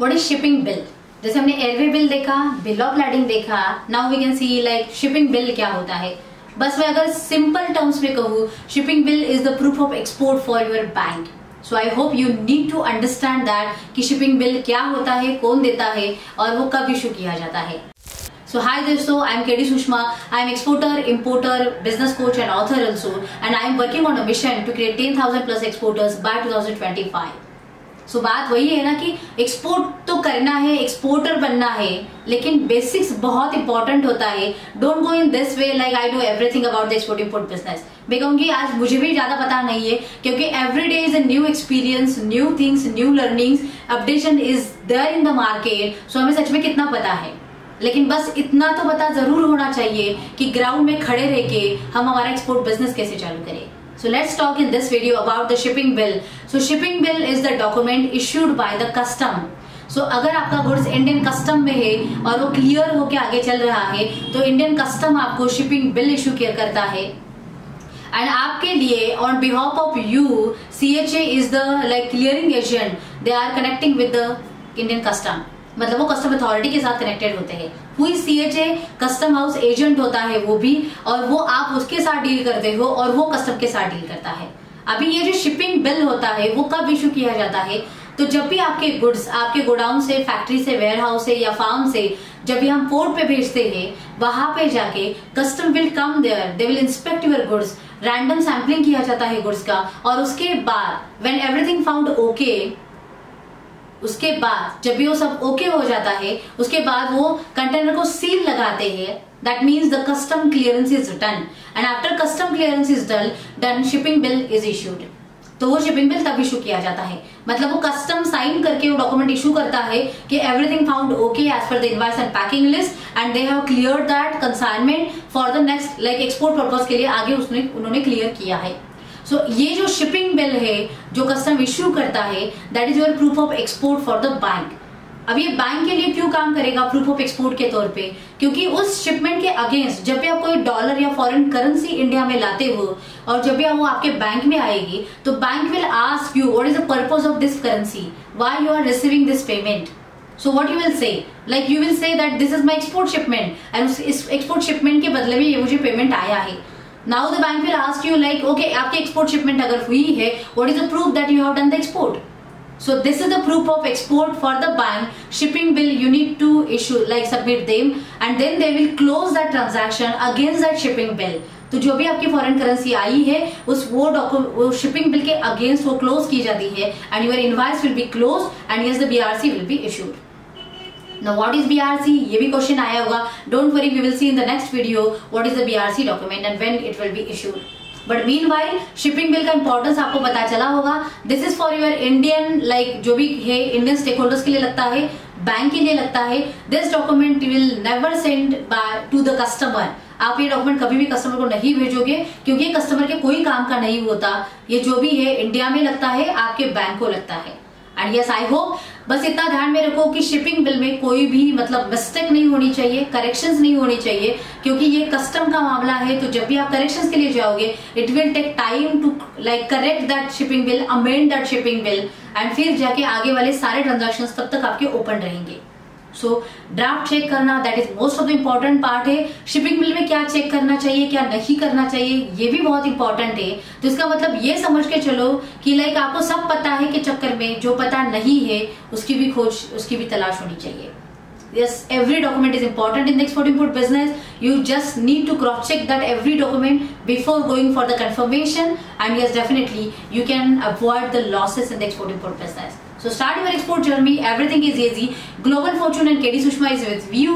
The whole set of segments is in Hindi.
What is shipping bill? जैसे हमने एयरवे बिल देखा, बिल ऑफ लैडिंग देखा, now we can see like shipping bill क्या होता है। बस मैं अगर सिंपल टर्म्स में कहूँ, shipping bill is the proof of export for your bank. So I hope you need to understand that कि शिपिंग बिल क्या होता है, कौन देता है और वो कब इशू किया जाता है। So hi दोस्तों, I am KD Sushma. I am exporter, importer, business coach and author also, and I am working on a mission to create 10,000 plus exporters by 2025. So बात वही है ना कि एक्सपोर्ट तो करना है, एक्सपोर्टर बनना है, लेकिन बेसिक्स बहुत इंपॉर्टेंट होता है। Don't go in this way like I do everything about the export import business. मैं कहूंगी आज मुझे भी ज्यादा पता नहीं है, क्योंकि every day is a new experience, new things, new learnings, updation is there in the market. So हमें सच में कितना पता है, लेकिन बस इतना तो पता जरूर होना चाहिए कि ग्राउंड में खड़े रह के हम हमारा एक्सपोर्ट बिजनेस कैसे चालू करें। So let's talk in this video about the shipping bill. So shipping bill is the document issued by the custom. So अगर आपका गुड्स इंडियन कस्टम में है और वो क्लियर होके आगे चल रहा है, तो इंडियन कस्टम आपको शिपिंग बिल इशू करता है। एंड आपके लिए on behalf of you, CHA is the like clearing agent. They are connecting with the Indian custom, मतलब वो कस्टम अथॉरिटी के साथ कनेक्टेड होते हैं। हुई CHA कस्टम हाउस एजेंट होता है वो भी, और वो आप उसके साथ डील करते हो और वो कस्टम के साथ डील करता है। अभी ये जो शिपिंग बिल होता है वो कब इशू किया जाता है? तो जब भी आपके गुड्स आपके गोडाउन से, फैक्ट्री से, वेयर हाउस से या फार्म से जब भी हम पोर्ट पे भेजते हैं, वहां पे जाके custom will come there, they will inspect your goods, random sampling किया जाता है गुड्स का, और उसके बाद व्हेन एवरीथिंग फाउंड ओके, उसके बाद जब भी वो सब ओके हो जाता है, उसके बाद वो कंटेनर को सील लगाते हैं। That means the custom clearance is done, and after custom clearance is done shipping bill is issued. तो वो शिपिंग बिल तब इशू किया जाता है, मतलब वो कस्टम साइन करके वो डॉक्यूमेंट इशू करता है कि everything found okay as per the invoice and packing list, and they have cleared that consignment for the next like export purpose के लिए आगे उन्होंने क्लियर किया है। सो ये जो शिपिंग बिल है जो कस्टम इश्यू करता है, that is your proof of export for the bank. अब ये बैंक के लिए क्यों काम करेगा प्रूफ ऑफ एक्सपोर्ट के तौर पे? क्योंकि उस शिपमेंट के अगेंस्ट जब भी आप कोई डॉलर या फॉरेन करेंसी इंडिया में लाते हो और जब भी वो आपके बैंक में आएगी, तो bank will ask you what is the purpose of this currency, why you are receiving this payment. So what you will say, like you will say that this is my export shipment, and इस एक्सपोर्ट शिपमेंट के बदले में ये मुझे पेमेंट आया है। Now the bank will ask you like, okay, आपकी एक्सपोर्ट शिपमेंट अगर हुई है, what is the proof that you have done the export? So this is the proof of export for the bank. Shipping bill you need to issue, like submit them, and then they will close that transaction against that shipping bill. तो जो भी आपकी फॉरेन करेंसी आई है उस वो शिपिंग बिल के अगेंस्ट वो क्लोज की जाती है, and your invoice will be closed, and yes the BRC will be issued. Now what is BRC? ये भी क्वेश्चन आया होगा। Don't worry, we will see in the next video what is the BRC document and when it will be issued. But meanwhile shipping bill का इंपॉर्टेंस आपको पता चला होगा। This is for your Indian like जो भी है इंडियन स्टेक होल्डर्स के लिए लगता है, बैंक के लिए लगता है। This document will never send by to the customer. आप ये डॉक्यूमेंट कभी भी कस्टमर को नहीं भेजोगे, क्योंकि ये कस्टमर के कोई काम का नहीं होता। ये जो भी है इंडिया में लगता है, आपके बैंक को लगता है। एंड यस आई होप बस इतना ध्यान में रखो कि शिपिंग बिल में कोई भी मतलब मिस्टेक नहीं होनी चाहिए, करेक्शंस नहीं होनी चाहिए, क्योंकि ये कस्टम का मामला है। तो जब भी आप करेक्शंस के लिए जाओगे, it will take time to like correct that shipping bill, amend that shipping bill, and फिर जाके आगे वाले सारे ट्रांजेक्शंस तब तक आपके ओपन रहेंगे। सो ड्राफ्ट चेक करना that is most of the important part है। शिपिंग बिल में क्या चेक करना चाहिए, क्या नहीं करना चाहिए, ये भी बहुत इंपॉर्टेंट है। तो इसका मतलब ये समझ के चलो कि लाइक आपको सब पता है के चक्कर में जो पता नहीं है उसकी भी खोज, उसकी भी तलाश होनी चाहिए। Yes, every document is important in the export-import business. You just need to cross-check that every document before going for the confirmation, and yes, definitely you can avoid the losses in the export-import business. So start your export journey. Everything is easy. Global Fortune and KD Sushma is with you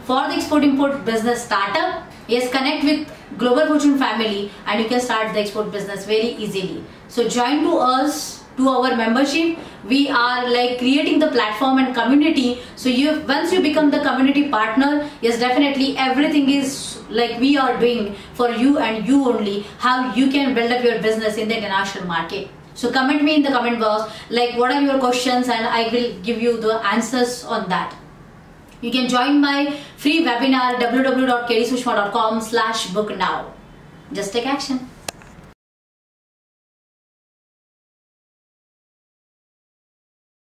for the export-import business startup. Yes, connect with Global Fortune family, and you can start the export business very easily. So join to us. To our membership, we are like creating the platform and community. So once you become the community partner, yes, definitely everything is like we are doing for you and you only, how you can build up your business in the international market. So comment me in the comment box like what are your questions, and I will give you the answers on that. You can join my free webinar www.kdsushma.com/book now. Just take action.